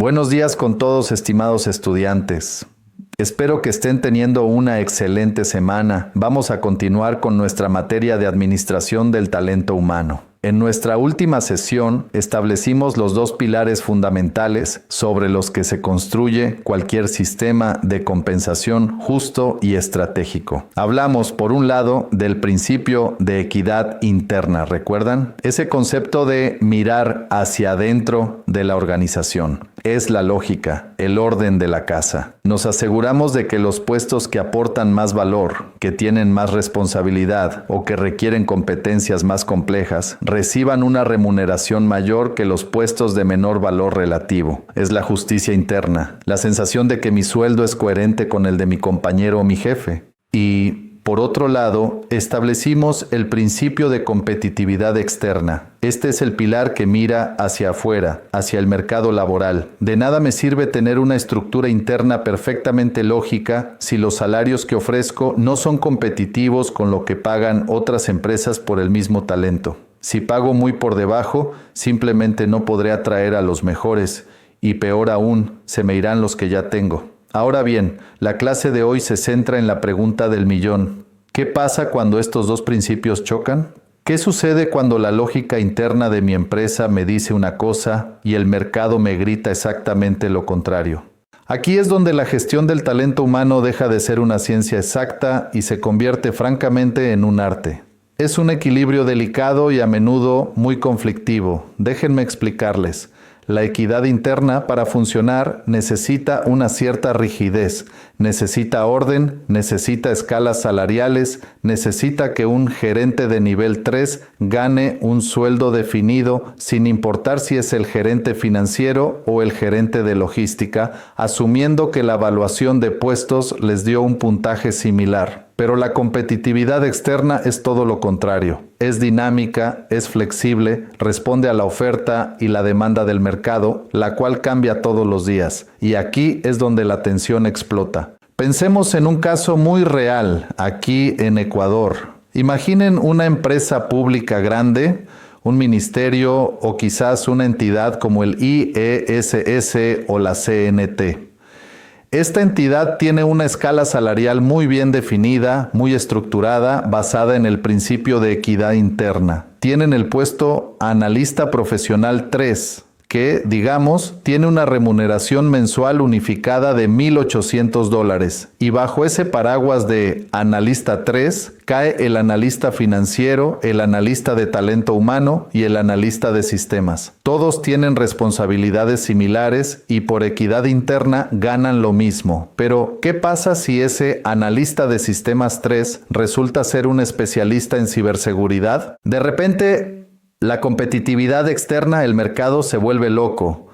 Buenos días con todos, estimados estudiantes. Espero que estén teniendo una excelente semana. Vamos a continuar con nuestra materia de administración del talento humano. En nuestra última sesión establecimos los dos pilares fundamentales sobre los que se construye cualquier sistema de compensación justo y estratégico. Hablamos, por un lado, del principio de equidad interna, ¿recuerdan? Ese concepto de mirar hacia adentro de la organización. Es la lógica, el orden de la casa. Nos aseguramos de que los puestos que aportan más valor, que tienen más responsabilidad o que requieren competencias más complejas, reciban una remuneración mayor que los puestos de menor valor relativo. Es la justicia interna, la sensación de que mi sueldo es coherente con el de mi compañero o mi jefe. Y, por otro lado, establecimos el principio de competitividad externa. Este es el pilar que mira hacia afuera, hacia el mercado laboral. De nada me sirve tener una estructura interna perfectamente lógica si los salarios que ofrezco no son competitivos con lo que pagan otras empresas por el mismo talento. Si pago muy por debajo, simplemente no podré atraer a los mejores y peor aún, se me irán los que ya tengo. Ahora bien, la clase de hoy se centra en la pregunta del millón. ¿Qué pasa cuando estos dos principios chocan? ¿Qué sucede cuando la lógica interna de mi empresa me dice una cosa y el mercado me grita exactamente lo contrario? Aquí es donde la gestión del talento humano deja de ser una ciencia exacta y se convierte francamente en un arte. Es un equilibrio delicado y a menudo muy conflictivo. Déjenme explicarles. La equidad interna, para funcionar, necesita una cierta rigidez, necesita orden, necesita escalas salariales, necesita que un gerente de nivel 3 gane un sueldo definido, sin importar si es el gerente financiero o el gerente de logística, asumiendo que la evaluación de puestos les dio un puntaje similar. Pero la competitividad externa es todo lo contrario. Es dinámica, es flexible, responde a la oferta y la demanda del mercado, la cual cambia todos los días. Y aquí es donde la tensión explota. Pensemos en un caso muy real, aquí en Ecuador. Imaginen una empresa pública grande, un ministerio o quizás una entidad como el IESS o la CNT. Esta entidad tiene una escala salarial muy bien definida, muy estructurada, basada en el principio de equidad interna. Tienen el puesto analista profesional 3, que, digamos, tiene una remuneración mensual unificada de $1,800. Y bajo ese paraguas de analista 3, cae el analista financiero, el analista de talento humano y el analista de sistemas. Todos tienen responsabilidades similares y por equidad interna ganan lo mismo. Pero, ¿qué pasa si ese analista de sistemas 3 resulta ser un especialista en ciberseguridad? De repente, la competitividad externa, el mercado se vuelve loco.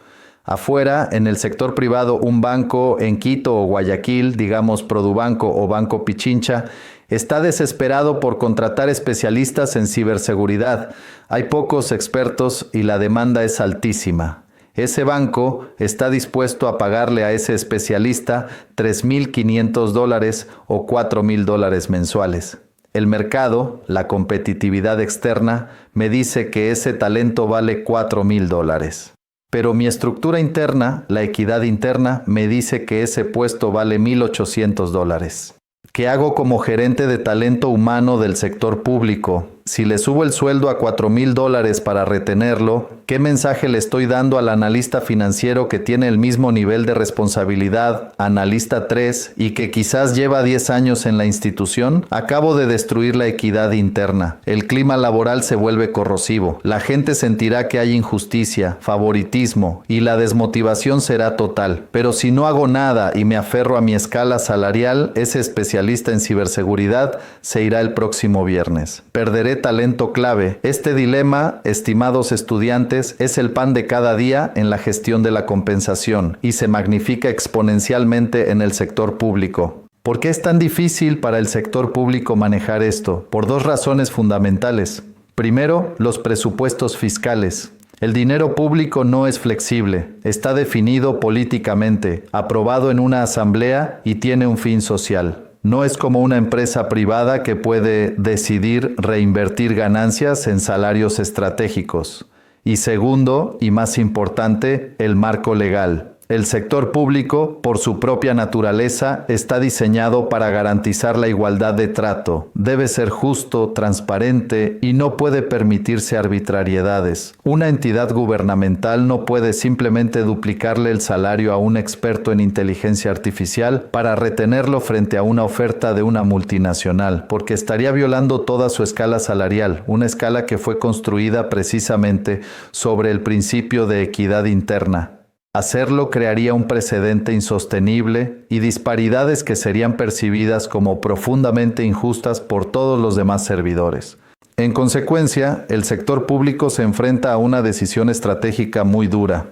Afuera, en el sector privado, un banco en Quito o Guayaquil, digamos Produbanco o Banco Pichincha, está desesperado por contratar especialistas en ciberseguridad. Hay pocos expertos y la demanda es altísima. Ese banco está dispuesto a pagarle a ese especialista $3,500 o $4,000 mensuales. El mercado, la competitividad externa, me dice que ese talento vale $4,000. Pero mi estructura interna, la equidad interna, me dice que ese puesto vale $1,800. ¿Qué hago como gerente de talento humano del sector público? Si le subo el sueldo a $4,000 para retenerlo, ¿qué mensaje le estoy dando al analista financiero que tiene el mismo nivel de responsabilidad, analista 3, y que quizás lleva 10 años en la institución? Acabo de destruir la equidad interna. El clima laboral se vuelve corrosivo. La gente sentirá que hay injusticia, favoritismo, y la desmotivación será total. Pero si no hago nada y me aferro a mi escala salarial, ese especialista en ciberseguridad se irá el próximo viernes. Perderé talento clave. Este dilema, estimados estudiantes, es el pan de cada día en la gestión de la compensación y se magnifica exponencialmente en el sector público. ¿Por qué es tan difícil para el sector público manejar esto? Por dos razones fundamentales. Primero, los presupuestos fiscales. El dinero público no es flexible, está definido políticamente, aprobado en una asamblea y tiene un fin social. No es como una empresa privada que puede decidir reinvertir ganancias en salarios estratégicos. Y segundo, y más importante, el marco legal. El sector público, por su propia naturaleza, está diseñado para garantizar la igualdad de trato. Debe ser justo, transparente y no puede permitirse arbitrariedades. Una entidad gubernamental no puede simplemente duplicarle el salario a un experto en inteligencia artificial para retenerlo frente a una oferta de una multinacional, porque estaría violando toda su escala salarial, una escala que fue construida precisamente sobre el principio de equidad interna. Hacerlo crearía un precedente insostenible y disparidades que serían percibidas como profundamente injustas por todos los demás servidores. En consecuencia, el sector público se enfrenta a una decisión estratégica muy dura.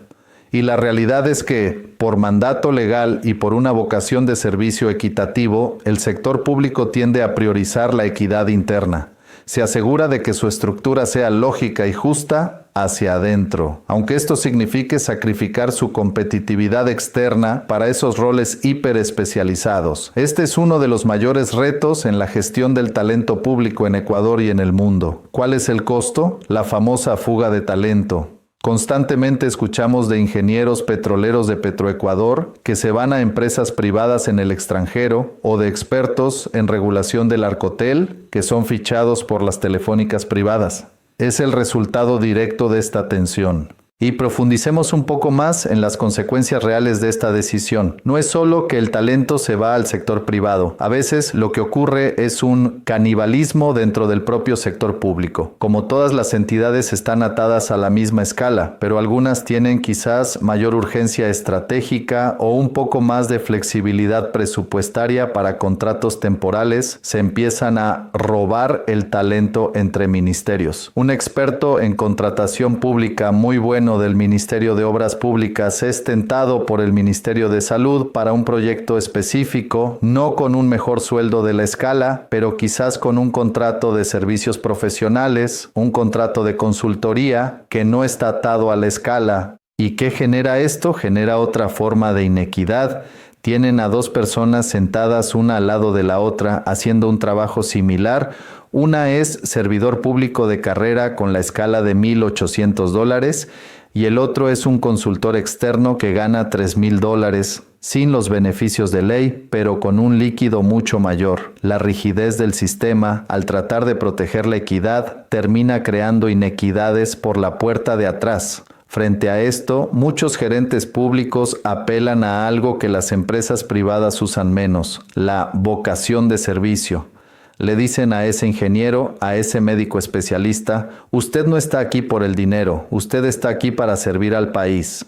Y la realidad es que, por mandato legal y por una vocación de servicio equitativo, el sector público tiende a priorizar la equidad interna. Se asegura de que su estructura sea lógica y justa hacia adentro, aunque esto signifique sacrificar su competitividad externa para esos roles hiperespecializados. Este es uno de los mayores retos en la gestión del talento público en Ecuador y en el mundo. ¿Cuál es el costo? La famosa fuga de talento. Constantemente escuchamos de ingenieros petroleros de Petroecuador que se van a empresas privadas en el extranjero o de expertos en regulación del Arcotel que son fichados por las telefónicas privadas. Es el resultado directo de esta tensión. Y profundicemos un poco más en las consecuencias reales de esta decisión. No es solo que el talento se va al sector privado. A veces lo que ocurre es un canibalismo dentro del propio sector público. Como todas las entidades están atadas a la misma escala, pero algunas tienen quizás mayor urgencia estratégica o un poco más de flexibilidad presupuestaria para contratos temporales, se empiezan a robar el talento entre ministerios. Un experto en contratación pública muy bueno del Ministerio de Obras Públicas es tentado por el Ministerio de Salud para un proyecto específico, no con un mejor sueldo de la escala, pero quizás con un contrato de servicios profesionales, un contrato de consultoría que no está atado a la escala. ¿Y qué genera esto? Genera otra forma de inequidad. Tienen a dos personas sentadas una al lado de la otra haciendo un trabajo similar. Una es servidor público de carrera con la escala de $1,800 y el otro es un consultor externo que gana $3,000 sin los beneficios de ley, pero con un líquido mucho mayor. La rigidez del sistema, al tratar de proteger la equidad, termina creando inequidades por la puerta de atrás. Frente a esto, muchos gerentes públicos apelan a algo que las empresas privadas usan menos, la vocación de servicio. Le dicen a ese ingeniero, a ese médico especialista, usted no está aquí por el dinero, usted está aquí para servir al país.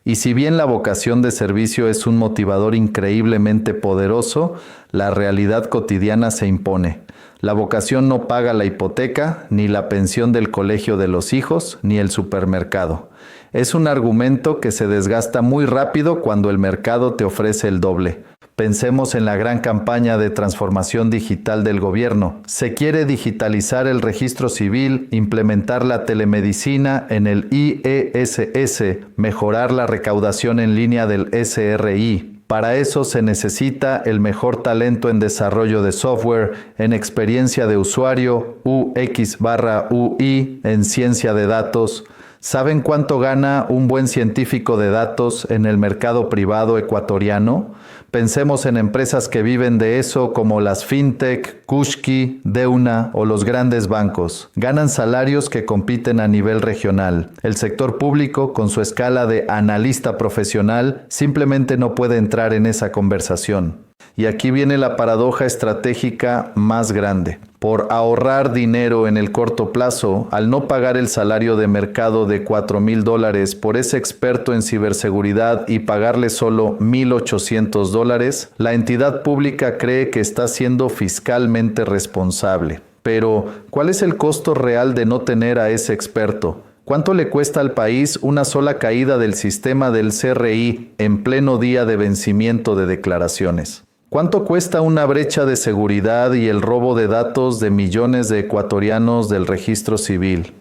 Y si bien la vocación de servicio es un motivador increíblemente poderoso, la realidad cotidiana se impone. La vocación no paga la hipoteca, ni la pensión del colegio de los hijos, ni el supermercado. Es un argumento que se desgasta muy rápido cuando el mercado te ofrece el doble. Pensemos en la gran campaña de transformación digital del gobierno. Se quiere digitalizar el registro civil, implementar la telemedicina en el IESS, mejorar la recaudación en línea del SRI. Para eso se necesita el mejor talento en desarrollo de software, en experiencia de usuario, UX/UI, en ciencia de datos. ¿Saben cuánto gana un buen científico de datos en el mercado privado ecuatoriano? Pensemos en empresas que viven de eso como las fintech, Kushki, Deuna o los grandes bancos. Ganan salarios que compiten a nivel regional. El sector público, con su escala de analista profesional, simplemente no puede entrar en esa conversación. Y aquí viene la paradoja estratégica más grande. Por ahorrar dinero en el corto plazo, al no pagar el salario de mercado de $4,000 por ese experto en ciberseguridad y pagarle solo $1,800, la entidad pública cree que está siendo fiscalmente responsable. Pero, ¿cuál es el costo real de no tener a ese experto? ¿Cuánto le cuesta al país una sola caída del sistema del CRI en pleno día de vencimiento de declaraciones? ¿Cuánto cuesta una brecha de seguridad y el robo de datos de millones de ecuatorianos del registro civil?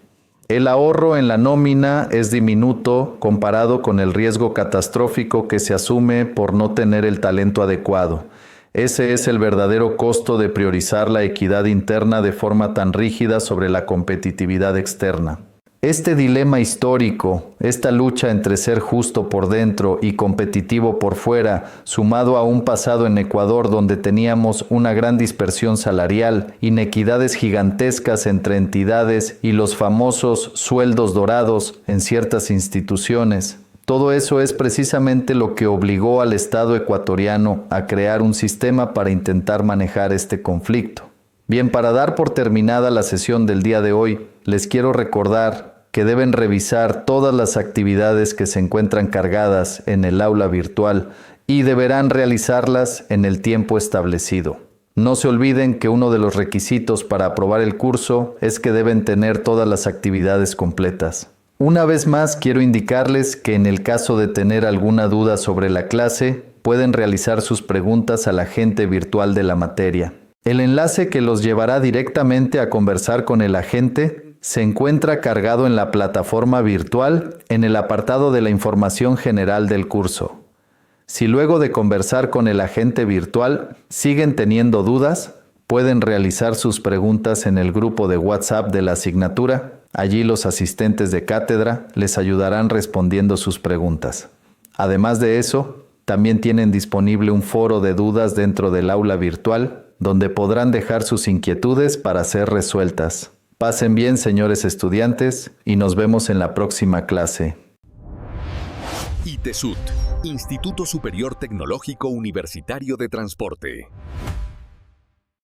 El ahorro en la nómina es diminuto comparado con el riesgo catastrófico que se asume por no tener el talento adecuado. Ese es el verdadero costo de priorizar la equidad interna de forma tan rígida sobre la competitividad externa. Este dilema histórico, esta lucha entre ser justo por dentro y competitivo por fuera, sumado a un pasado en Ecuador donde teníamos una gran dispersión salarial, inequidades gigantescas entre entidades y los famosos sueldos dorados en ciertas instituciones. Todo eso es precisamente lo que obligó al Estado ecuatoriano a crear un sistema para intentar manejar este conflicto. Bien, para dar por terminada la sesión del día de hoy, les quiero recordar que deben revisar todas las actividades que se encuentran cargadas en el aula virtual y deberán realizarlas en el tiempo establecido. No se olviden que uno de los requisitos para aprobar el curso es que deben tener todas las actividades completas. Una vez más, quiero indicarles que en el caso de tener alguna duda sobre la clase, pueden realizar sus preguntas al agente virtual de la materia. El enlace que los llevará directamente a conversar con el agente se encuentra cargado en la plataforma virtual en el apartado de la información general del curso. Si luego de conversar con el agente virtual siguen teniendo dudas, pueden realizar sus preguntas en el grupo de WhatsApp de la asignatura. Allí los asistentes de cátedra les ayudarán respondiendo sus preguntas. Además de eso, también tienen disponible un foro de dudas dentro del aula virtual, donde podrán dejar sus inquietudes para ser resueltas. Pasen bien, señores estudiantes, y nos vemos en la próxima clase. ITESUT, Instituto Superior Tecnológico Universitario de Transporte.